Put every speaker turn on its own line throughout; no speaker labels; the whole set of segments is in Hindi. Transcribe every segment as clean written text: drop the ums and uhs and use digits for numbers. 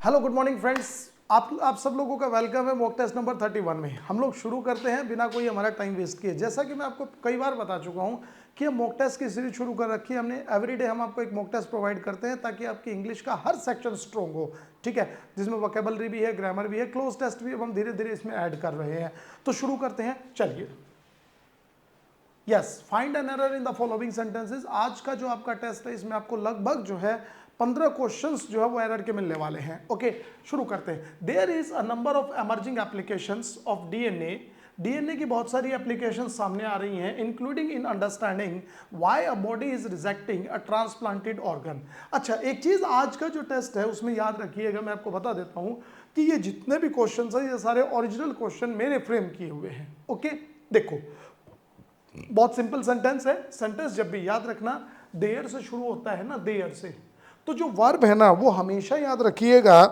हेलो गुड मॉर्निंग फ्रेंड्स, आप सब लोगों का वेलकम है मॉक टेस्ट नंबर 31 में। हम लोग शुरू करते हैं बिना कोई हमारा टाइम वेस्ट किए। जैसा कि मैं आपको कई बार बता चुका हूं कि हम मॉक टेस्ट की सीरीज शुरू कर रखी है हमने। एवरीडे हम आपको एक मॉक टेस्ट प्रोवाइड करते हैं ताकि आपकी इंग्लिश का हर सेक्शन स्ट्रॉन्ग हो, ठीक है, जिसमें वोकेबलरी भी है, ग्रामर भी है, क्लोज टेस्ट भी हम धीरे धीरे इसमें ऐड कर रहे हैं। तो शुरू करते हैं, चलिए। Yes, find an error in the following sentences. आज का जो आपका टेस्ट है इसमें आपको लगभग जो है 15 क्वेश्चंस जो है वो एरर के मिलने वाले हैं। ओके, शुरू करते हैं। There is a number of emerging applications of DNA की बहुत सारी एप्लीकेशन सामने आ रही हैं, including in understanding why a body is rejecting a transplanted organ. अच्छा, एक चीज आज का जो टेस्ट है उसमें याद रखिएगा, मैं आपको बता देता हूं कि ये जितने भी क्वेश्चन है ये सारे ओरिजिनल क्वेश्चन मेरे फ्रेम किए हुए हैं। ओके, देखो बहुत सिंपल सेंटेंस है। सेंटेंस जब भी याद रखना देयर से शुरू होता है ना, देयर से, तो जो वर्ब है ना वो हमेशा याद रखिएगा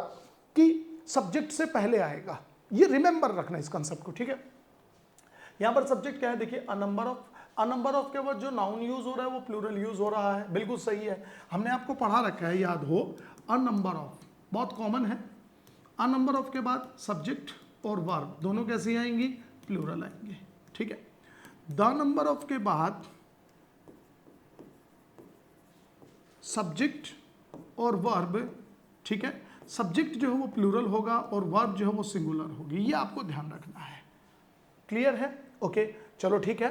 कि सब्जेक्ट से पहले आएगा। ये रिमेंबर रखना इस कंसेप्ट को, ठीक है। यहां पर सब्जेक्ट क्या है, देखिए अ नंबर ऑफ के बाद जो नाउन यूज हो रहा है वो प्लूरल यूज हो रहा है, बिल्कुल सही है। हमने आपको पढ़ा रखा है, याद हो, अ नंबर ऑफ बहुत कॉमन है। अ नंबर ऑफ के बाद सब्जेक्ट और वर्ब दोनों कैसी आएंगी, प्लूरल आएंगे, ठीक है। द नंबर ऑफ के बाद सब्जेक्ट और वर्ब, ठीक है। सब्जेक्ट जो है वो प्लूरल होगा और वर्ब जो है वो सिंगुलर होगी, ये आपको ध्यान रखना है। क्लियर है? ओके, चलो ठीक है।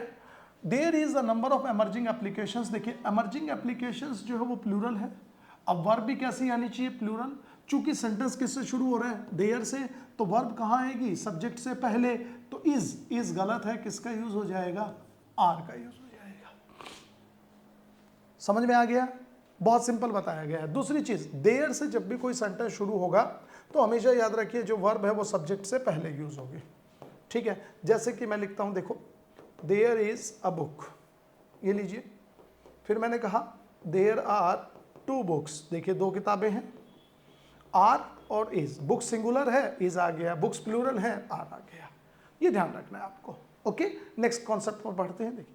There is a number of emerging applications. देखिए एमर्जिंग एप्लीकेशंस जो है वो प्लूरल है। अब वर्ब भी कैसी आनी चाहिए, प्लूरल। चूंकि सेंटेंस किससे शुरू हो रहा है, देयर से, तो वर्ब कहाँ आएगी, सब्जेक्ट से पहले। तो इज गलत है, किसका यूज हो जाएगा, आर का यूज हो जाएगा। समझ में आ गया? बहुत सिंपल बताया गया है। दूसरी चीज, देयर से जब भी कोई सेंटेंस शुरू होगा तो हमेशा याद रखिए जो वर्ब है वो सब्जेक्ट से पहले यूज होगी, ठीक है। जैसे कि मैं लिखता हूं, देखो देयर इज अ बुक, ये लीजिए। फिर मैंने कहा देयर आर 2 बुक्स, देखिए 2 किताबें हैं। आर और इज, बुक सिंगुलर है, इज आ गया, बुक्स प्लूरल है, आर आ गया। ये ध्यान रखना है आपको। ओके, नेक्स्ट कॉन्सेप्ट पर बढ़ते हैं। देखिए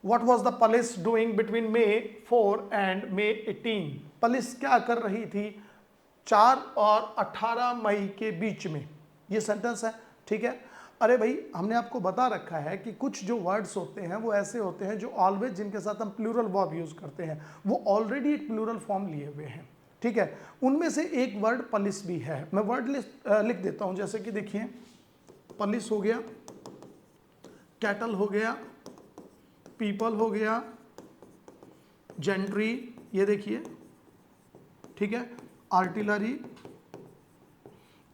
What was the police doing between May 4 and May 18? Police क्या कर रही थी 4 और 18 मई के बीच में? ये सेंटेंस है, ठीक है। अरे भाई, हमने आपको बता रखा है कि कुछ जो वर्ड्स होते हैं वो ऐसे होते हैं जो ऑलवेज, जिनके साथ हम प्लूरल वर्ब यूज करते हैं, वो ऑलरेडी एक प्लूरल फॉर्म लिए हुए हैं, ठीक है। उनमें से एक वर्ड पुलिस भी है। मैं वर्ड लिख देता हूं, जैसे कि देखिए पुलिस हो गया, कैटल हो गया, पीपल हो गया, जेंट्री, ये देखिए, ठीक है, आर्टिलरी।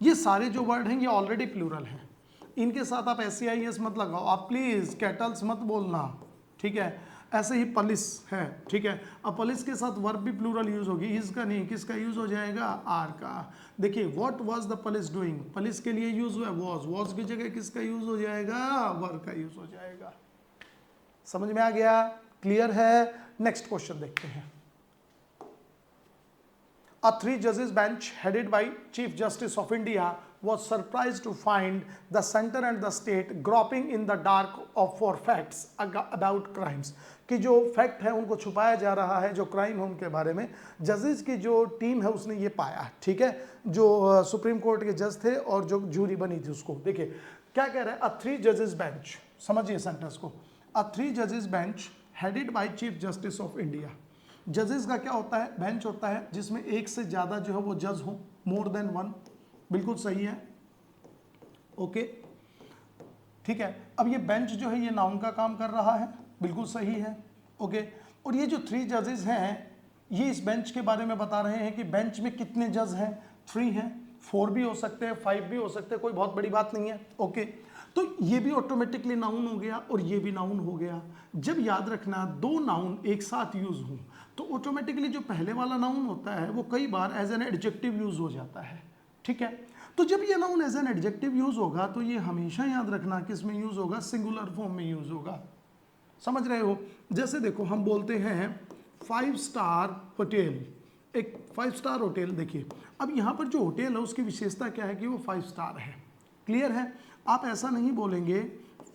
ये सारे जो वर्ड हैं ये ऑलरेडी प्लूरल हैं। इनके साथ आप SCIS मत लगाओ, आप प्लीज कैटल्स मत बोलना, ठीक है। ऐसे ही पुलिस है, ठीक है। अब पुलिस के साथ वर्ब भी प्लूरल यूज होगी, इसका नहीं, किसका यूज हो जाएगा, आर का। देखिए what was the police doing, police के लिए यूज हुआ वाज की जगह किसका यूज हो जाएगा, वर्ब का यूज हो जाएगा। समझ में आ गया? क्लियर है? नेक्स्ट क्वेश्चन देखते हैं। A 3 judges bench headed by Chief Justice of India was surprised to find the center and the state groping in the dark for facts about crimes। कि जो फैक्ट है उनको छुपाया जा रहा है, जो क्राइम है उनके बारे में। जजेस की जो टीम है उसने ये पाया, ठीक है, जो सुप्रीम कोर्ट के जज थे और जो जूरी बनी थी उसको। देखिए क्या कह रहा है, A 3 judges bench, समझिए सेंटेंस को। A 3 judges bench headed by Chief Justice of India। जजेस का क्या होता है, बेंच होता है जिसमें एक से ज्यादा जो है वो जज हो, मोर देन 1, बिल्कुल सही है। ओके, ठीक है। अब ये बेंच जो है ये नाउन का काम कर रहा है, बिल्कुल सही है। ओके, और ये जो 3 जजेस हैं ये इस बेंच के बारे में बता रहे हैं कि बेंच में कितने जज हैं, 3 हैं, 4 भी हो सकते हैं, 5 भी हो सकते हैं, कोई बहुत बड़ी बात नहीं है। ओके, तो ये भी ऑटोमेटिकली नाउन हो गया और ये भी नाउन हो गया। जब याद रखना 2 नाउन एक साथ यूज हो तो ऑटोमेटिकली जो पहले वाला नाउन होता है वो कई बार एज एन एडजेक्टिव यूज हो जाता है, ठीक है। तो जब ये noun as an adjective use होगा तो ये हमेशा याद रखना किस में यूज होगा, सिंगुलर फॉर्म में यूज होगा। समझ रहे हो? जैसे देखो हम बोलते हैं 5 स्टार होटल, एक 5 स्टार होटल। देखिए अब यहाँ पर जो होटल है उसकी विशेषता क्या है कि वो 5 स्टार है। क्लियर है? आप ऐसा नहीं बोलेंगे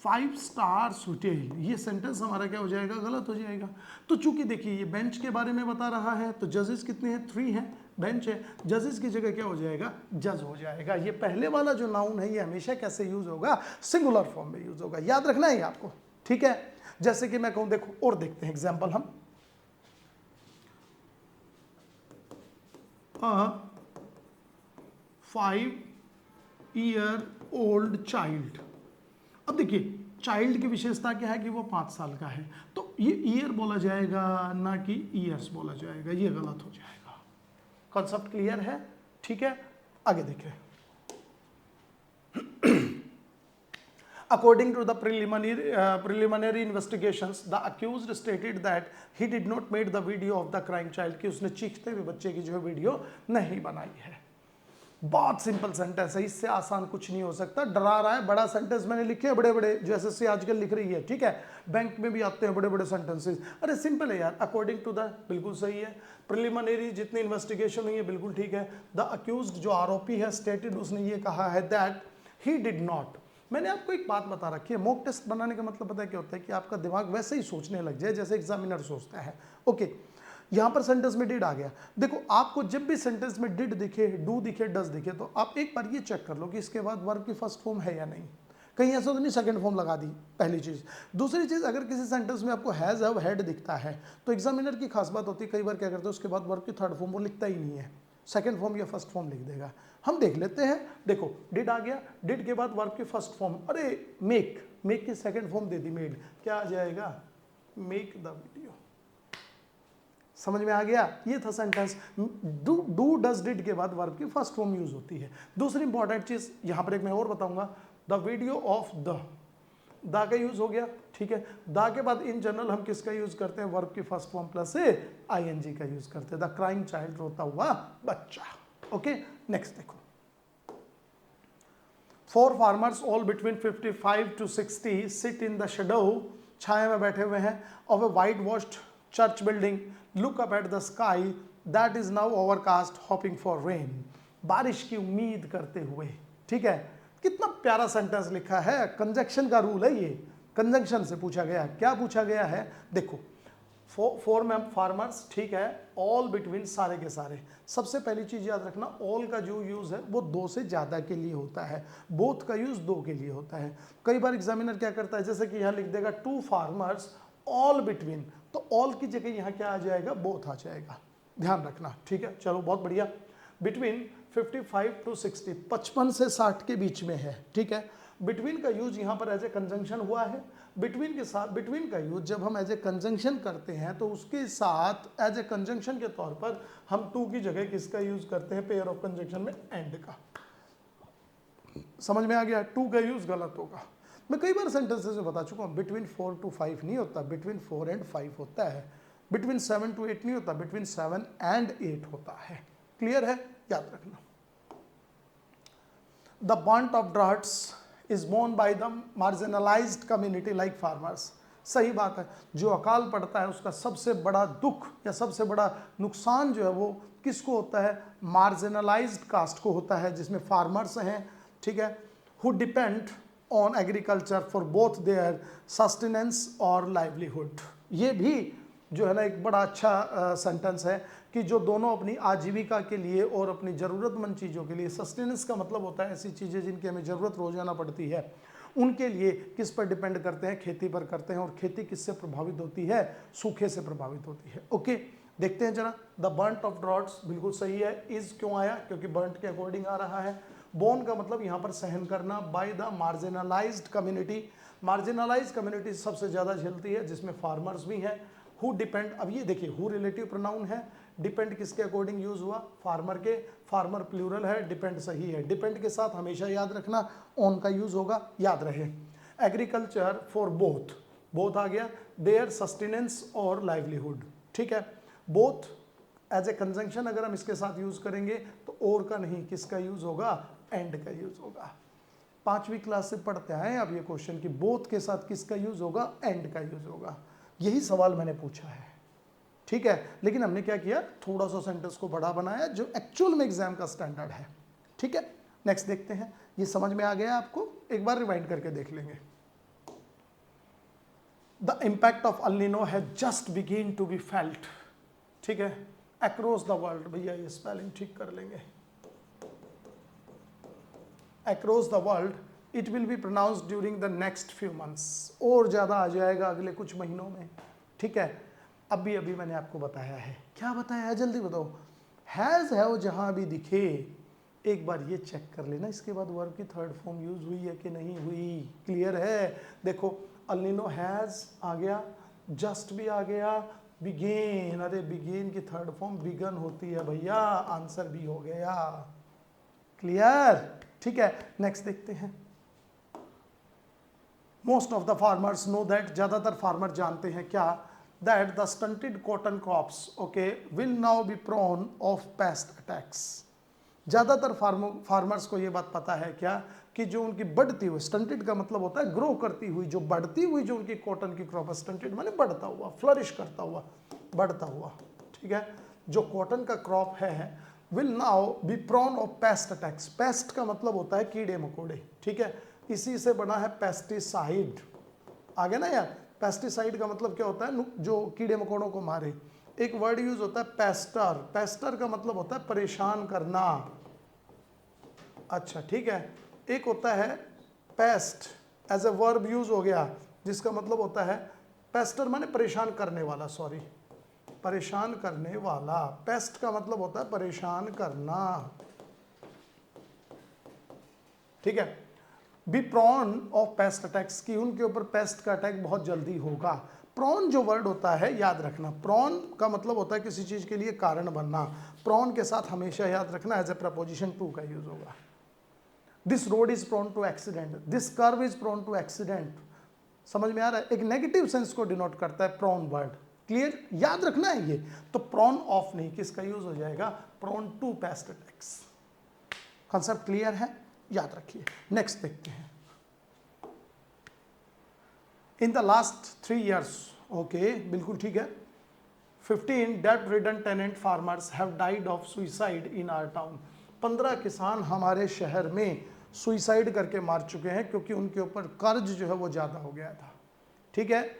5 स्टार्स होटल, ये सेंटेंस हमारा क्या हो जाएगा, गलत हो जाएगा। तो चूंकि देखिए ये बेंच के बारे में बता रहा है तो जजेस कितने हैं, 3 हैं, बेंच है, जजेस की जगह क्या हो जाएगा, जज हो जाएगा। ये पहले वाला जो नाउन है ये हमेशा कैसे यूज होगा, सिंगुलर फॉर्म में यूज होगा, याद रखना है आपको, ठीक है। जैसे कि मैं कहूं, देखो और देखते हैं एग्जाम्पल हम, 5-year-old चाइल्ड। अब देखिए चाइल्ड की विशेषता क्या है कि वो 5 साल का है, तो ये ईयर बोला जाएगा ना कि ईयर्स बोला जाएगा, ये गलत हो जाएगा। कॉन्सेप्ट क्लियर है, ठीक है। आगे देखें, according to the preliminary investigations, the accused stated that he did not made the video of the crying child, कि उसने चीखते हुए बच्चे की जो है वीडियो नहीं बनाई है। बहुत सिंपल सेंटेंस है, इससे आसान कुछ नहीं हो सकता। डरा रहा है, बड़ा सेंटेंस मैंने लिखे हैं बड़े बड़े, जो एसएससी आजकल लिख रही है, ठीक है। बैंक में भी आते हैं बड़े बड़े सेंटेंसेस। अरे सिंपल है यार, अकॉर्डिंग टू द, बिल्कुल सही है। प्रिलिमिनरी जितनी इन्वेस्टिगेशन हुई है बिल्कुल ठीक है। द अक्यूज्ड जो आरोपी है, स्टेटेड, उसने ये कहा है दैट ही डिड नॉट। मैंने आपको एक बात बता रखी है, मॉक टेस्ट बनाने का मतलब पता है क्या होता है कि आपका दिमाग वैसे ही सोचने लग जाए जैसे एग्जामिनर सोचता है। ओके, यहां पर सेंटेंस में डिड आ गया। देखो आपको जब भी सेंटेंस में डिड दिखे, डू दिखे, डज दिखे, तो आप एक बार ये चेक कर लो कि इसके बाद वर्ब की फर्स्ट फॉर्म है या नहीं। कहीं ऐसा तो नहीं सेकंड फॉर्म लगा दी, पहली चीज। दूसरी चीज, अगर किसी सेंटेंस में आपको हैज, हैव, हैड दिखता है तो एग्जामिनर की खास बात होती है, कई बार क्या करते हैं उसके बाद वर्ब की थर्ड फॉर्म वो लिखता ही नहीं है, सेकंड फॉर्म या फर्स्ट फॉर्म लिख देगा। हम देख लेते हैं, देखो डिड आ गया, डिड के बाद वर्ब की फर्स्ट फॉर्म, अरे मेक, मेक की सेकंड फॉर्म दे दी मेड, क्या आ जाएगा, मेक द वीडियो। समझ में आ गया, ये था सेंटेंस। डू डज डिड के बाद वर्ब की फर्स्ट फॉर्म यूज होती है। दूसरी इंपॉर्टेंट चीज यहां पर एक मैं और बताऊंगा, द वीडियो ऑफ द का यूज हो गया, ठीक है। द के बाद इन जनरल हम किसका यूज करते हैं, वर्ब की फर्स्ट फॉर्म प्लस आईएनजी का यूज करते हैं। द क्राइंग चाइल्ड, रोता हुआ बच्चा। ओके, नेक्स्ट देखो, 4 farmers all between 55 to 60 sit in the shadow, छाया में बैठे हुए हैं, of a white washed church building, look up at the sky that is now overcast hoping for rain. बारिश की उम्मीद करते हुए, ठीक है। कितना प्यारा सेंटेंस लिखा है, कंजक्शन का रूल है ये, कंजंक्शन से पूछा गया है। क्या पूछा गया है, देखो 4 में फार्मर्स, ठीक है, ऑल बिटवीन, सारे के सारे। सबसे पहली चीज याद रखना, ऑल का जो यूज है वो 2 से ज्यादा के लिए होता है, बोथ का यूज 2 के लिए होता है। कई बार एग्जामिनर क्या करता है, जैसे कि यहाँ लिख देगा 2 फार्मर्स ऑल बिटवीन, तो ऑल की जगह यहाँ क्या आ जाएगा, बोथ आ जाएगा, ध्यान रखना, ठीक है। चलो बहुत बढ़िया। बिटवीन 55 to 60, 55 से 60 के बीच में है, ठीक है। बिटवीन का यूज यहाँ पर एज ए कंजंक्शन हुआ है। बिटवीन के साथ, बिटवीन का यूज जब हम एज ए कंजंक्शन करते हैं तो उसके साथ एज ए कंजंक्शन के तौर पर हम टू की जगह किसका यूज करते हैं, पेयर ऑफ कंजंक्शन में एंड का। समझ में आ गया, टू का यूज गलत होगा। मैं कई बार सेंटेंसेस में बता चुका हूँ, बिटवीन 4 to 5 नहीं होता, बिटवीन 4 and 5 होता है। बिटवीन 7 to 8 नहीं होता, बिटवीन 7 and 8 होता है। क्लियर है, याद रखना। The want of droughts is borne by the marginalized community like farmers। सही बात है, जो अकाल पड़ता है उसका सबसे बड़ा दुख या सबसे बड़ा नुकसान जो है वो किसको होता है, मार्जिनलाइज्ड कास्ट को होता है, जिसमें फार्मर्स हैं, ठीक है। Who depend on agriculture for both their sustenance और लाइवलीहुड। ये भी जो है ना एक बड़ा अच्छा सेंटेंस है कि जो दोनों अपनी आजीविका के लिए और अपनी ज़रूरतमंद चीज़ों के लिए, सस्टेनेंस का मतलब होता है ऐसी चीज़ें जिनकी हमें ज़रूरत रोजाना पड़ती है, उनके लिए किस पर डिपेंड करते हैं, खेती पर करते हैं। और खेती किससे प्रभावित होती है, सूखे से प्रभावित होती है। ओके, देखते हैं जरा। द बर्ंट ऑफ ड्रॉट्स बिल्कुल सही है। इज क्यों आया, क्योंकि बर्ंट के अकॉर्डिंग आ रहा है। बोन का मतलब यहाँ पर सहन करना। By the marginalised community, marginalised community सबसे ज़्यादा झेलती है, जिसमें फार्मर्स भी हैं। हु डिपेंड, अब ये देखिए हु रिलेटिव प्रोनाउन है, डिपेंड किसके अकॉर्डिंग यूज हुआ, फार्मर के। फार्मर प्लूरल है, डिपेंड सही है। डिपेंड के साथ हमेशा याद रखना ऑन का यूज होगा, याद रहे। एग्रीकल्चर फॉर बोथ, बोथ आ गया, देयर सस्टेनेंस और लाइवलीहुड, ठीक है। बोथ एज ए कंजंक्शन अगर हम इसके साथ यूज करेंगे तो और का नहीं, किसका यूज होगा, एंड का यूज होगा। 5वीं क्लास से पढ़ते आए आप ये क्वेश्चन कि बोथ के साथ किसका यूज होगा, एंड का यूज होगा। यही सवाल मैंने पूछा है, ठीक है। लेकिन हमने क्या किया, थोड़ा सा सेंटेंस को बड़ा बनाया जो एक्चुअल में एग्जाम का स्टैंडर्ड है, ठीक है। नेक्स्ट देखते हैं, ये समझ में आ गया आपको, एक बार रिवाइंड करके देख लेंगे। The impact of El Nino has just begin to be felt, ठीक है। अक्रॉस द वर्ल्ड, भैया ये स्पेलिंग ठीक कर लेंगे, across the world, it will be pronounced during the next few months, और ज़्यादा आ जाएगा अगले कुछ महीनों में, ठीक है। अभी अभी मैंने आपको बताया है, क्या बताया है जल्दी बताओ, हैज़ है वो जहाँ भी दिखे, एक बार ये चेक कर लेना, इसके बाद वर्ब की थर्ड फॉर्म यूज हुई है कि नहीं हुई, क्लियर है। देखो अल नीनो हैज़ आ गया, जस्ट भी आ गया, बिगेन, अरे बिगेन की थर्ड फॉर्म बिगन होती है भैया, आंसर भी हो गया, क्लियर, ठीक है। नेक्स्ट देखते हैं, most of the farmers know that, ज्यादातर फार्मर जानते हैं क्या, that the stunted cotton crops okay will now be prone of pest attacks. ज्यादातर फार्मर्स को ये बात पता है क्या, कि जो उनकी बढ़ती हुई, स्टंटेड का मतलब होता है ग्रो करती हुई, जो बढ़ती हुई जो उनकी कॉटन की क्रॉप है, स्टंटेड माने बढ़ता हुआ, फ्लरिश करता हुआ, बढ़ता हुआ, ठीक है, जो कॉटन का क्रॉप है, will now be prone of pest attacks. Pest का मतलब होता है कीड़े मकोड़े, ठीक है, इसी से बना है पेस्टिसाइड, आगे ना यार, पेस्टिसाइड का मतलब क्या होता है, जो कीड़े मकोड़ों को मारे। एक वर्ड यूज होता है पेस्टर, पेस्टर का मतलब होता है परेशान करना, अच्छा ठीक है। एक होता है pest, as a verb use हो गया, जिसका मतलब होता है पेस्टर माने परेशान करने वाला, सॉरी, परेशान करने वाला, पेस्ट का मतलब होता है परेशान करना, ठीक है। Be prone of pest attacks, की उनके ऊपर पेस्ट का अटैक बहुत जल्दी होगा। प्रॉन जो वर्ड होता है याद रखना, प्रॉन का मतलब होता है किसी चीज के लिए कारण बनना, प्रॉन के साथ हमेशा याद रखना एज ए प्रपोजिशन टू का यूज होगा। This road is prone to accident, this curve is prone to accident, समझ में आ रहा है, एक नेगेटिव सेंस को डिनोट करता है प्रॉन वर्ड, क्लियर, याद रखना है ये। तो प्रॉन ऑफ नहीं, किसका यूज हो जाएगा, prone to pest attacks, concept clear है, याद रखिए। नेक्स्ट देखते हैं, in the last 3 years, okay बिल्कुल ठीक है, 15 debt ridden tenant farmers have died of suicide in our town. 15 किसान हमारे शहर में सुइसाइड करके मार चुके हैं, क्योंकि उनके ऊपर कर्ज जो है वो ज़्यादा हो गया था, ठीक है।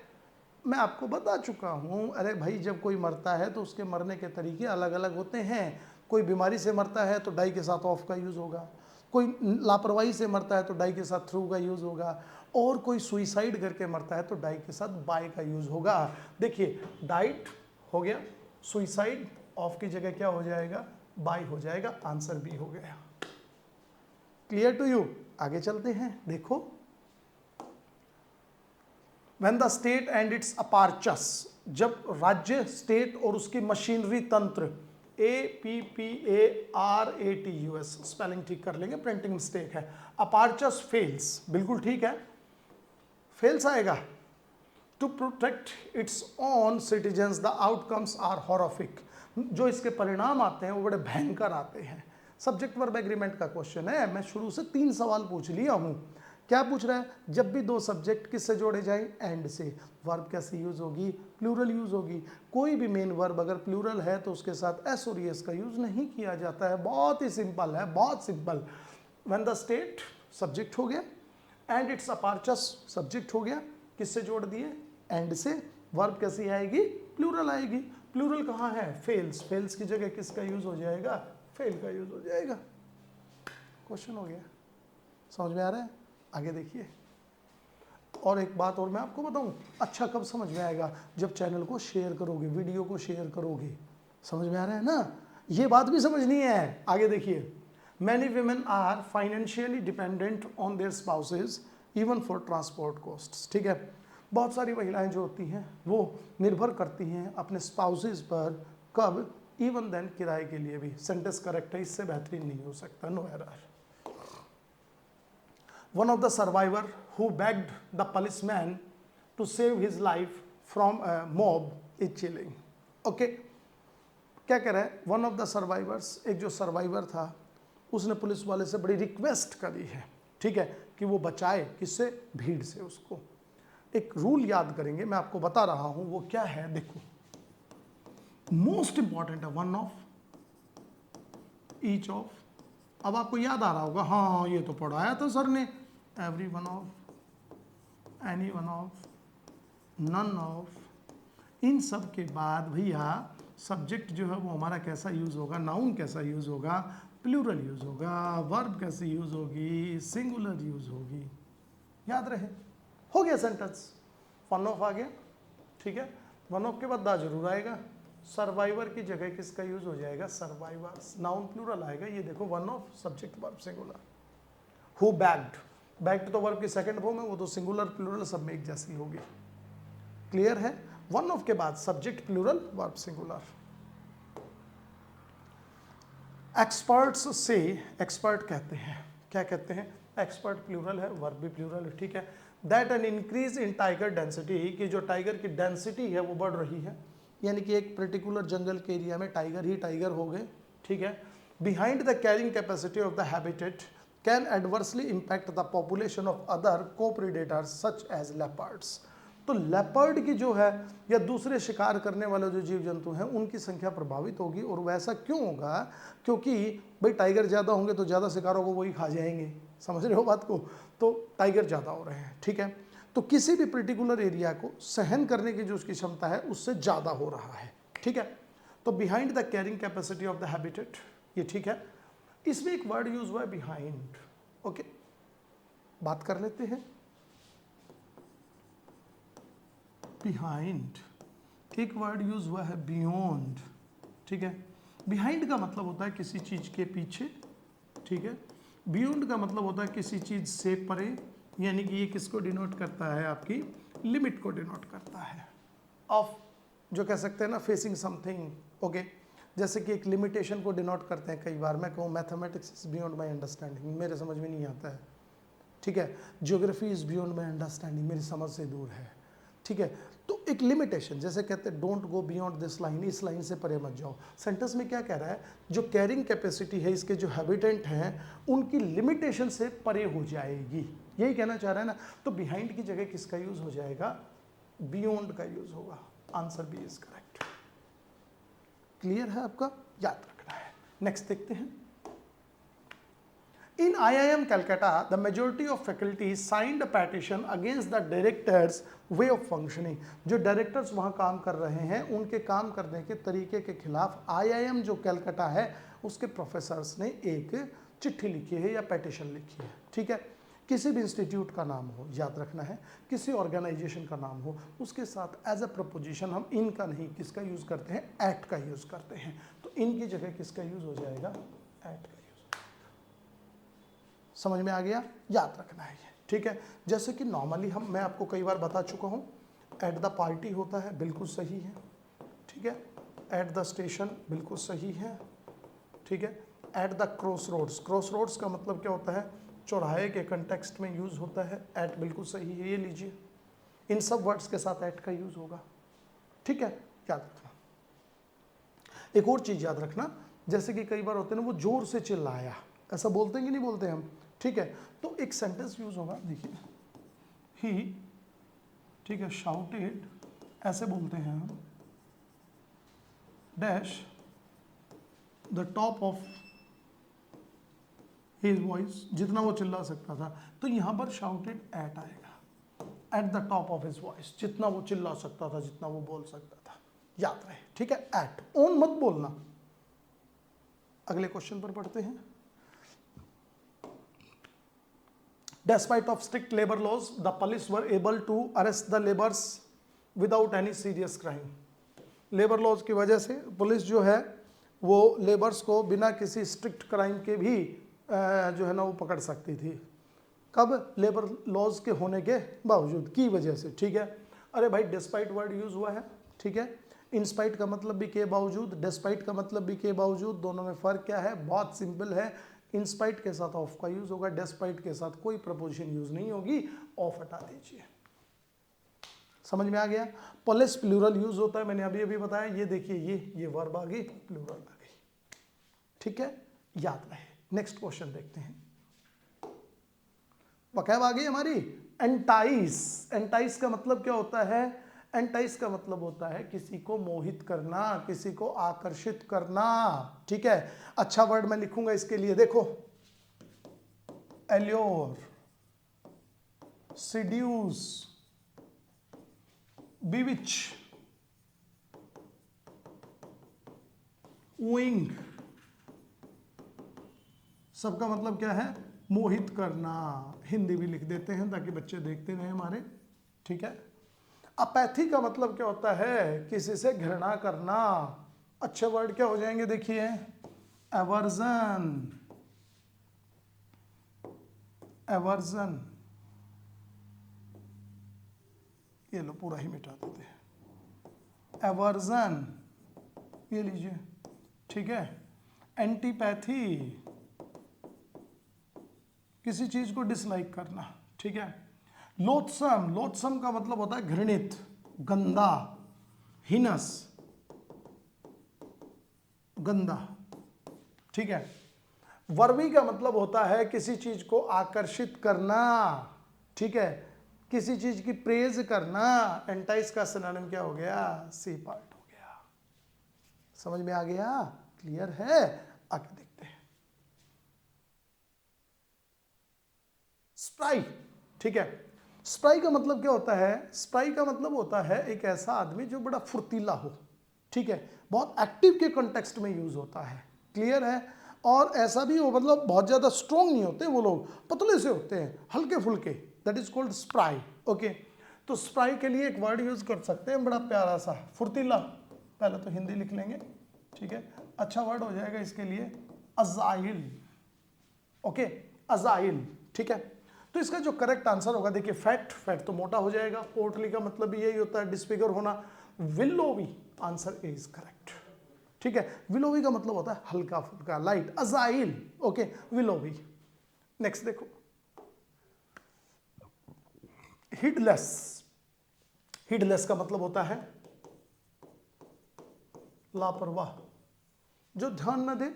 मैं आपको बता चुका हूँ, अरे भाई जब कोई मरता है तो उसके मरने के तरीके अलग अलग होते हैं, कोई बीमारी से मरता है तो डाई के साथ ऑफ का यूज़ होगा, कोई लापरवाही से मरता है तो डाई के साथ थ्रू का यूज़ होगा, और कोई सुइसाइड करके मरता है तो डाई के साथ बाय का यूज़ होगा। देखिए डाइट हो गया, सुइसाइड ऑफ की जगह क्या हो जाएगा, बाय हो जाएगा, आंसर बी हो गया, क्लियर टू यू। आगे चलते हैं, देखो When the state and its apparatus, जब राज्य, स्टेट और उसकी मशीनरी तंत्र, APPARATUS, स्पेलिंग ठीक कर लेंगे, प्रिंटिंग मिस्टेक है, apparatus फेल्स, बिल्कुल ठीक है, फेल्स आएगा, to protect its own citizens the outcomes are horrific, जो इसके परिणाम आते हैं वो बड़े भयंकर आते हैं। सब्जेक्ट वर्ब एग्रीमेंट का क्वेश्चन है, मैं शुरू से 3 सवाल पूछ लिया हूँ। क्या पूछ रहा है, जब भी 2 सब्जेक्ट किससे जोड़े जाए, एंड से, वर्ब कैसे यूज होगी, प्लूरल यूज होगी। कोई भी मेन वर्ब अगर प्लूरल है तो उसके साथ एस और एस का यूज नहीं किया जाता है, बहुत ही सिंपल है, बहुत simple. When the state subject हो गया, एंड इट्स अपैरेटस सब्जेक्ट हो गया, किससे जोड़ दिए, एंड से, वर्ब कैसी आएगी, प्लूरल आएगी। प्लूरल कहाँ है, फेल्स, फेल्स की जगह किसका यूज हो जाएगा, फेल का यूज हो जाएगा। क्वेश्चन हो गया, समझ में आ रहा है। आगे देखिए, और एक बात और मैं आपको बताऊं, अच्छा कब समझ में आएगा, जब चैनल को शेयर करोगे, वीडियो को शेयर करोगे, समझ में आ रहा है ना, ये बात भी समझनी है। आगे देखिए, many women are financially dependent on their spouses even for transport costs, ठीक है, बहुत सारी महिलाएं जो होती हैं वो निर्भर करती हैं अपने स्पाउसेस पर, कब, इवन देन, किराए के लिए भी। सेंटेंस करेक्ट है, इससे बेहतरीन नहीं हो सकता, no error. One of the survivor who begged the policeman to save his life from a mob is chilling. Okay? क्या कह रहा है, वन ऑफ द सर्वाइवर्स, एक जो सर्वाइवर था उसने पुलिस वाले से बड़ी रिक्वेस्ट करी है, ठीक है, कि वो बचाए, किससे, भीड़ से उसको। एक रूल याद करेंगे, मैं आपको बता रहा हूं वो क्या है, देखो मोस्ट इंपॉर्टेंट है, वन ऑफ, ईच ऑफ, अब आपको याद आ रहा होगा, हाँ ये तो पढ़ाया था सर ने, every one of, any one of, none of, इन सब के बाद भैया सब्जेक्ट जो है वो हमारा कैसा यूज होगा, नाउन कैसा यूज होगा, प्लूरल यूज होगा, वर्ब कैसे यूज होगी, सिंगुलर यूज होगी, याद रहे। हो गया सेंटेंस, वन ऑफ आ गया, ठीक है। वन ऑफ के बाद दा जरूर आएगा, सर्वाइवर की जगह किसका यूज हो जाएगा, सर्वाइवर्स, नाउन प्लूरल आएगा, ये देखो one of, subject verb singular. Who bagged, bagged तो वर्ब की सेकंड फॉर्म है, वो तो सिंगुलर प्लूरल सब में एक जैसी होगी, क्लियर है। वन ऑफ के बाद subject plural verb singular. Experts से, एक्सपर्ट कहते हैं, क्या कहते हैं, एक्सपर्ट प्लूरल है, वर्ब भी प्लूरल है, ठीक है। That an increase in tiger density, कि जो टाइगर की डेंसिटी है वो बढ़ रही है, यानी कि एक पर्टिकुलर जंगल के एरिया में टाइगर ही टाइगर हो गए, ठीक है। Behind the carrying capacity of the habitat can adversely impact the population of other co-predators such as leopards. तो लेपर्ड की जो है या दूसरे शिकार करने वाले जो जीव जंतु हैं उनकी संख्या प्रभावित होगी। और वैसा क्यों होगा, क्योंकि भाई टाइगर ज़्यादा होंगे तो ज़्यादा शिकारों को वही खा जाएंगे, समझ रहे हो बात को, तो टाइगर ज़्यादा हो रहे हैं, ठीक है। तो किसी भी पर्टिकुलर एरिया को सहन करने की जो उसकी क्षमता है उससे ज़्यादा हो रहा है, ठीक है। तो behind the carrying capacity of the habitat, ये ठीक है। इसमें एक वर्ड यूज हुआ है बिहाइंड, ओके, बात कर लेते हैं। बिहाइंड, एक वर्ड यूज हुआ है बियॉन्ड, ठीक है। बिहाइंड का मतलब होता है किसी चीज के पीछे, ठीक है। बियॉन्ड का मतलब होता है किसी चीज से परे, यानी कि ये किसको डिनोट करता है, आपकी लिमिट को डिनोट करता है। ऑफ, जो कह सकते हैं ना, फेसिंग समथिंग, ओके। जैसे कि एक लिमिटेशन को डिनोट करते हैं, कई बार मैं कहूँ mathematics is beyond my understanding, मेरे समझ में नहीं आता है, ठीक है। Geography is beyond my understanding, मेरी समझ से दूर है, ठीक है। तो एक लिमिटेशन, जैसे कहते हैं don't go beyond this line, इस लाइन से परे मत जाओ। सेंटेंस में क्या कह रहा है, जो कैरिंग कैपेसिटी है, इसके जो हैबिटेंट हैं उनकी लिमिटेशन से परे हो जाएगी, यही कहना चाह रहा है ना। तो बिहाइंड की जगह किसका यूज हो जाएगा, बियॉन्ड का यूज होगा। Answer B is correct. Clear है आपका, याद रखना है। नेक्स्ट देखते हैं। In IIM Calcutta, the majority of faculty signed a petition against the directors' way of functioning. जो डायरेक्टर्स वहाँ काम कर रहे हैं उनके काम करने के तरीके के खिलाफ IIM जो कलकत्ता है उसके प्रोफेसर्स ने एक चिट्ठी लिखी है या पेटिशन लिखी है, ठीक है। किसी भी इंस्टीट्यूट का नाम हो, याद रखना है, किसी ऑर्गेनाइजेशन का नाम हो, उसके साथ एज अ प्रपोजिशन हम इनका नहीं, किसका यूज़ करते हैं, एक्ट का यूज़ करते हैं। तो इनकी जगह किसका यूज़ हो जाएगा, एक्ट का। समझ में आ गया, याद रखना है ये, ठीक है। जैसे कि नॉर्मली मैं आपको कई बार बता चुका हूँ, एट द पार्टी होता है, बिल्कुल सही है, ठीक है। एट द स्टेशन बिल्कुल सही है, ठीक है। At the cross roads, cross roads का मतलब क्या होता है, चौराहे के कंटेक्स्ट में यूज होता है, एट बिल्कुल सही है, ये लीजिए। इन सब वर्ड्स के साथ एट का यूज होगा, ठीक है, याद रखना। एक और चीज याद रखना, जैसे कि कई बार होते हैं ना, वो जोर से चिल्लाया, ऐसा बोलते हैं कि नहीं बोलते हम, ठीक है। तो एक सेंटेंस यूज होगा, देखिए, ही, ठीक है, शाउटेड, ऐसे बोलते हैं हम, dash the top of his voice, जितना वो चिल्ला सकता था। तो यहां पर शाउटेड एट आएगा, at the top of his voice, जितना वो चिल्ला सकता था, जितना वो बोल सकता था, याद रहे, ठीक है। एट, ऑन मत बोलना। अगले क्वेश्चन पर पढ़ते हैं। Despite of strict labor laws, the police were able to arrest the laborers without any serious crime. Labour laws की वजह से पुलिस जो है वो लेबर्स को बिना किसी स्ट्रिक्ट क्राइम के भी जो है ना वो पकड़ सकती थी। कब, लेबर लॉज के होने के बावजूद, की वजह से, ठीक है। अरे भाई, डिस्पाइट वर्ड यूज हुआ है, ठीक है। इंस्पाइट का मतलब भी के बावजूद, डिस्पाइट का मतलब भी के बावजूद, दोनों में फर्क क्या है, बहुत सिंपल है। इंस्पाइट के साथ ऑफ का यूज होगा, डेस्पाइट के साथ कोई प्रपोजिशन यूज नहीं होगी, ऑफ हटा दीजिए। समझ में आ गया। पुलिस प्लूरल यूज होता है, मैंने अभी अभी बताया, ये देखिए, ये वर्ब आ गई, प्लूरल आ गई, ठीक है, याद रहे। नेक्स्ट क्वेश्चन देखते हैं। वकैब आ गई हमारी, एंटाइस। एंटाइस का मतलब क्या होता है, एंटाइस का मतलब होता है किसी को मोहित करना, किसी को आकर्षित करना, ठीक है। अच्छा वर्ड मैं लिखूंगा इसके लिए, देखो, एल्योर, सीड्यूस, बीविच, wooing, सबका मतलब क्या है? मोहित करना। हिंदी भी लिख देते हैं ताकि बच्चे देखते रहे हमारे, ठीक है। अपैथी का मतलब क्या होता है? किसी से घृणा करना। अच्छे वर्ड क्या हो जाएंगे देखिए? एवर्जन, एवर्जन, ये लो पूरा ही मिटा देते हैं। एवर्जन ये लीजिए, ठीक है। एंटीपैथी, किसी चीज को डिसलाइक करना, ठीक है। लोथसम, लोथसम का मतलब होता है घृणित, गंदा, हिनस, गंदा, ठीक है। वर्वी का मतलब होता है किसी चीज को आकर्षित करना, ठीक है, किसी चीज की प्रेज करना। एंटाइज का सिनोनिम क्या हो गया? सी पार्ट हो गया। समझ में आ गया? क्लियर है? आगे देखते हैं। स्प्राई, ठीक है। स्प्राई का मतलब क्या होता है? स्प्राई का मतलब होता है एक ऐसा आदमी जो बड़ा फुर्तीला हो, ठीक है, बहुत एक्टिव के कॉन्टेक्स्ट में यूज होता है, क्लियर है। और ऐसा भी हो, मतलब बहुत ज्यादा स्ट्रॉन्ग नहीं होते वो लोग, पतले से होते हैं, हल्के फुल्के, that is called spry, okay. तो स्प्राई के लिए एक वर्ड यूज कर सकते हैं बड़ा प्यारा सा, फुर्तीला। पहले तो हिंदी लिख लेंगे, ठीक है। अच्छा वर्ड हो जाएगा इसके लिए अजाइल, ओके, अजाइल, ठीक है। तो इसका जो करेक्ट आंसर होगा देखिए, फैट, फैट तो मोटा हो जाएगा, पोर्टली का मतलब भी यही होता है, डिस्फिगर होना। विलोवी, आंसर इज करेक्ट, ठीक है। विलोवी का मतलब होता है हल्का फुल्का, लाइट, अजाइल, ओके, विलोवी। नेक्स्ट देखो, हिडलेस, हिडलेस का मतलब होता है लापरवाह, जो ध्यान न दे,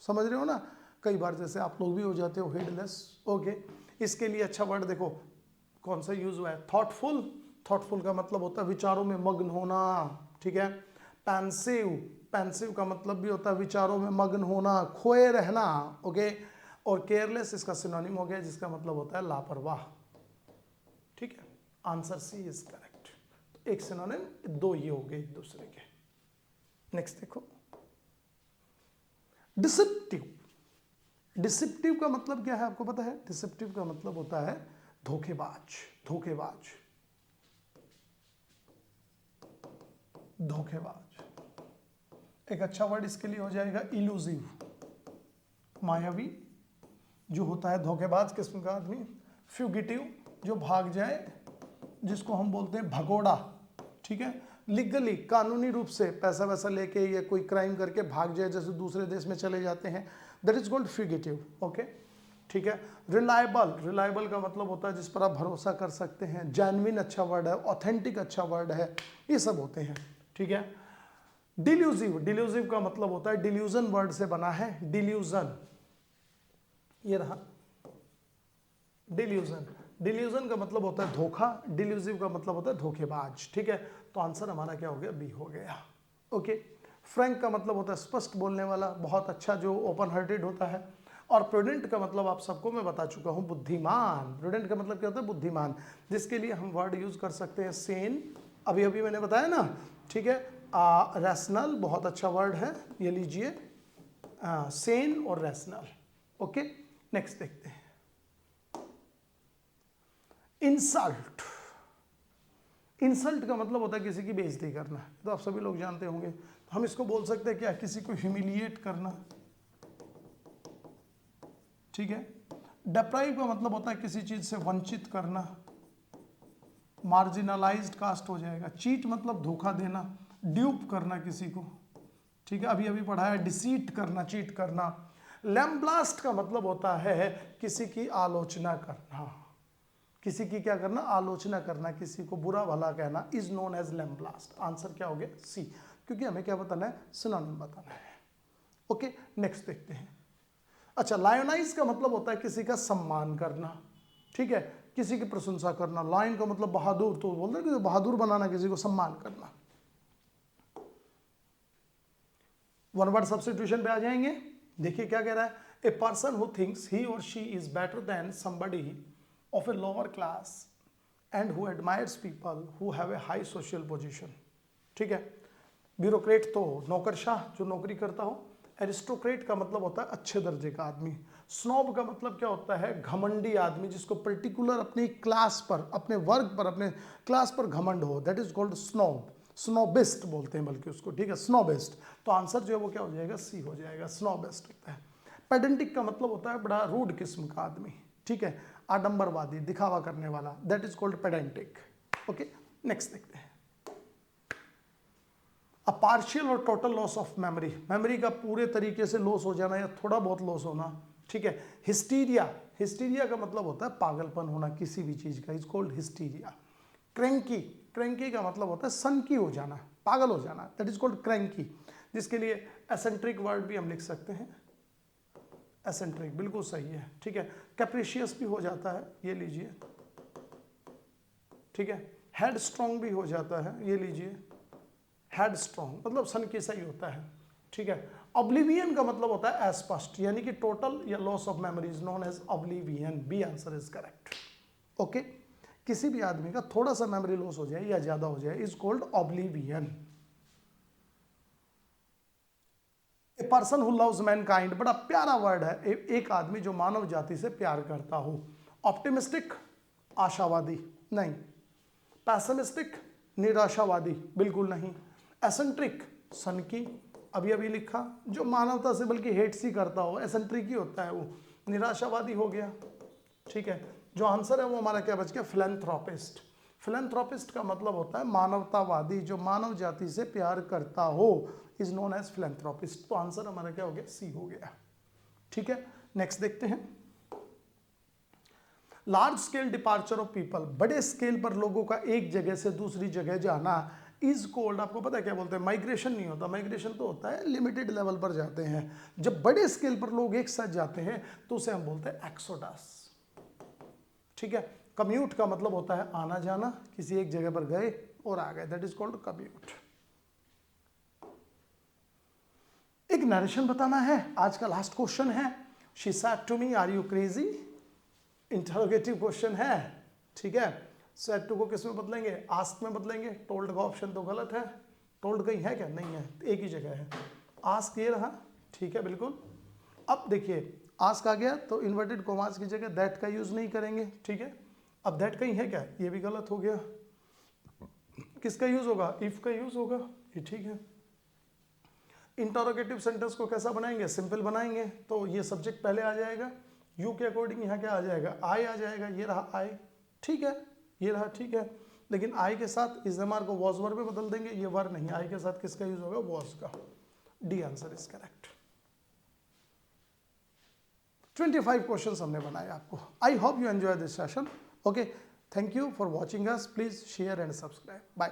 समझ रहे हो ना। कई बार जैसे आप लोग भी हो जाते हो हेडलेस, ओके। इसके लिए अच्छा वर्ड देखो कौन सा यूज हुआ है? थॉटफुल, थॉटफुल का मतलब होता है विचारों में मग्न होना, ठीक है। पेंसिव, पेंसिव का मतलब भी होता है विचारों में मग्न होना, खोए रहना, ओके। और केयरलेस इसका सिनोनिम हो गया जिसका मतलब होता है लापरवाह, ठीक है। Answer C is correct. तो एक सिनोनिम, दो ये हो गए एक दूसरे के। नेक्स्ट देखो, डिसेप्टिव, डिसेप्टिव का मतलब क्या है आपको पता है? डिसेप्टिव का मतलब होता है धोखेबाज, धोखेबाज, धोखेबाज। एक अच्छा वर्ड इसके लिए हो जाएगा इल्यूजिव, मायावी, जो होता है धोखेबाज किस्म का आदमी। फ्यूगिटिव, जो भाग जाए, जिसको हम बोलते हैं भगोड़ा, ठीक है। लीगली, कानूनी रूप से पैसा वैसा लेके या कोई क्राइम करके भाग जाए, जैसे दूसरे देश में चले जाते हैं, दैट इज कॉल्ड फ्यूगिटिव, ओके, ठीक है। रिलायबल, रिलायबल का मतलब होता है जिस पर आप भरोसा कर सकते हैं। जेन्युइन अच्छा वर्ड है, ऑथेंटिक अच्छा वर्ड है, ये सब होते हैं, ठीक है। डिल्यूजिव, डिल्यूजिव का मतलब होता है डिल्यूजन वर्ड से बना है, डिल्यूजन, ये रहा डिल्यूजन। डिल्यूजन का मतलब होता है धोखा, डिल्यूजिव का मतलब होता है धोखेबाज, ठीक है। तो आंसर हमारा क्या हो गया? बी हो गया, ओके। फ्रैंक का मतलब होता है स्पष्ट बोलने वाला, बहुत अच्छा, जो ओपन हार्टेड होता है। और प्रूडेंट का मतलब आप सबको मैं बता चुका हूं, बुद्धिमान। प्रूडेंट का मतलब क्या होता है? बुद्धिमान, जिसके लिए हम वर्ड यूज कर सकते हैं सेन, अभी अभी मैंने बताया ना, ठीक है। रैशनल बहुत अच्छा वर्ड है, ये लीजिए, सेन और रैशनल, ओके। नेक्स्ट देखते हैं, इंसल्ट। इंसल्ट का मतलब होता है किसी की बेइज्जती करना, तो आप सभी लोग जानते होंगे। तो हम इसको बोल सकते हैं क्या? किसी को ह्यूमिलिएट करना, ठीक है। डेप्राइव का मतलब होता है किसी चीज से वंचित करना, मार्जिनलाइज्ड कास्ट हो जाएगा। चीट मतलब धोखा देना, ड्यूप करना किसी को, ठीक है, अभी अभी पढ़ा है, डिसीट करना, चीट करना। लैम्ब्लास्ट का मतलब होता है किसी की आलोचना करना, किसी की क्या करना? आलोचना करना, किसी को बुरा भला कहना, इज नोन एज लैम्ब्लास्ट। आंसर क्या हो गया? सी, क्योंकि हमें क्या बताना है? सिनोनिम बताना है, ओके। नेक्स्ट देखते हैं। अच्छा, लायनाइज का मतलब होता है किसी का सम्मान करना, ठीक है, किसी की प्रशंसा करना। लायन का मतलब बहादुर, तो बोल रहे हैं बहादुर बनाना, किसी को सम्मान करना। वन वर्ड सब्स्टिट्यूशन पे आ जाएंगे। देखिए क्या कह रहा है? A person who thinks he or she is better than somebody of a lower class and who admires people who have a high social position, ठीक है। ब्यूरोक्रेट तो नौकरशाह जो नौकरी करता हो। एरिस्टोक्रेट का मतलब होता है अच्छे दर्जे का आदमी। स्नॉब का मतलब क्या होता है, घमंडी आदमी, जिसको पर्टिकुलर अपनी क्लास पर, अपने वर्ग पर, अपने क्लास पर घमंड हो, दैट इज कॉल्ड स्नॉब। स्नोबिस्ट बोलते हैं बल्कि उसको, ठीक है, स्नोबिस्ट। तो आंसर जो है वो क्या हो जाएगा, सी हो जाएगा, स्नोबिस्ट होता है। पेडेंटिक का मतलब होता है बड़ा रूड किस्म का आदमी, ठीक है, आडंबरवादी, दिखावा करने वाला, that is called pedantic. Okay, next देखते हैं। अ पार्शियल और total loss of memory, memory का पूरे तरीके से लॉस हो जाना या थोड़ा बहुत लॉस होना, ठीक है। हिस्टीरिया, हिस्टीरिया का मतलब होता है पागलपन होना किसी भी चीज का, is called hysteria. Cranky, cranky का मतलब होता है सनकी हो जाना, पागल हो जाना, दैट इज कॉल्ड क्रैंकी, जिसके लिए एसेंट्रिक वर्ड भी हम लिख सकते हैं, एसेंट्रिक, बिल्कुल सही है, ठीक है। कैप्रिशियस भी हो जाता है, ये लीजिए, ठीक है। हेड स्ट्रॉन्ग भी हो जाता है, ये लीजिए, हेड स्ट्रॉन्ग मतलब सन की सही होता है, ठीक है। ऑब्लिवियन का मतलब होता है अस्पष्ट, यानी कि टोटल या loss of memory is known as oblivion, B answer is correct. Okay, किसी भी आदमी का थोड़ा सा मेमोरी लॉस हो जाए या ज्यादा हो जाए is called oblivion. A person who loves Mankind, बड़ा प्यारा वर्ड है, एक आदमी जो मानव जाति से प्यार करता हो। ऑप्टिमिस्टिक, आशावादी, नहीं। पैसिमिस्टिक, निराशावादी, बिल्कुल नहीं। एसेंट्रिक, सनकी, अभी अभी लिखा, जो मानवता से बल्कि हेट सी करता हो, एसेंट्रिक ही होता है वो। निराशावादी हो गया, ठीक है। जो आंसर है वो हमारा क्या बच गया, फिलैंथ्रोपिस्ट। फिलैंथ्रोपिस्ट का मतलब होता है मानवतावादी, जो मानव जाति से प्यार करता हो, इज नोन एज फिलैंथ्रोपिस्ट। तो आंसर हमारा क्या हो गया, सी हो गया, ठीक है। नेक्स्ट देखते हैं। Large scale departure of people, बड़े स्केल पर लोगों का एक जगह से दूसरी जगह जाना, इज कोल्ड, आपको पता है क्या बोलते हैं, माइग्रेशन नहीं होता, माइग्रेशन तो होता है लिमिटेड लेवल पर जाते हैं। जब बड़े स्केल पर लोग एक साथ जाते हैं तो उसे हम बोलते हैं एक्सोडस, ठीक है। कम्यूट का मतलब होता है आना जाना, किसी एक जगह पर गए और आ गए, दैट इज कॉल्ड कम्यूट। एक नरेशन बताना है, आज का लास्ट क्वेश्चन है। She said to me are you crazy, interrogative question है, ठीक है। सेड टू को किस में बदलेंगे, आस्क में बदलेंगे। टोल्ड का ऑप्शन तो गलत है, टोल्ड कहीं है क्या, नहीं है, एक ही जगह है। आस्क ये रहा, ठीक है, बिल्कुल। अब देखिए आस्क आ गया तो इन्वर्टेड कोमास की जगह दैट का यूज नहीं करेंगे, ठीक है। अब दैट कहीं है क्या, ये भी गलत हो गया। किसका यूज होगा, इफ का यूज होगा, ये ठीक है। इंटरोगेटिव सेंटेंस को कैसा बनाएंगे, सिंपल बनाएंगे, तो ये सब्जेक्ट पहले आ जाएगा, यू के अकॉर्डिंग यहाँ क्या आ जाएगा, आई आ जाएगा, ये रहा आई, ठीक है, ये रहा, ठीक है। लेकिन आई के साथ इस जमार को वॉज वर्ब में बदल देंगे, ये वर नहीं, आई के साथ किसका यूज होगा, वॉज का। D answer is correct. 25 questions हमने बनाए आपको। I hope you enjoy this session. Okay, thank you for watching us, please share and subscribe, bye.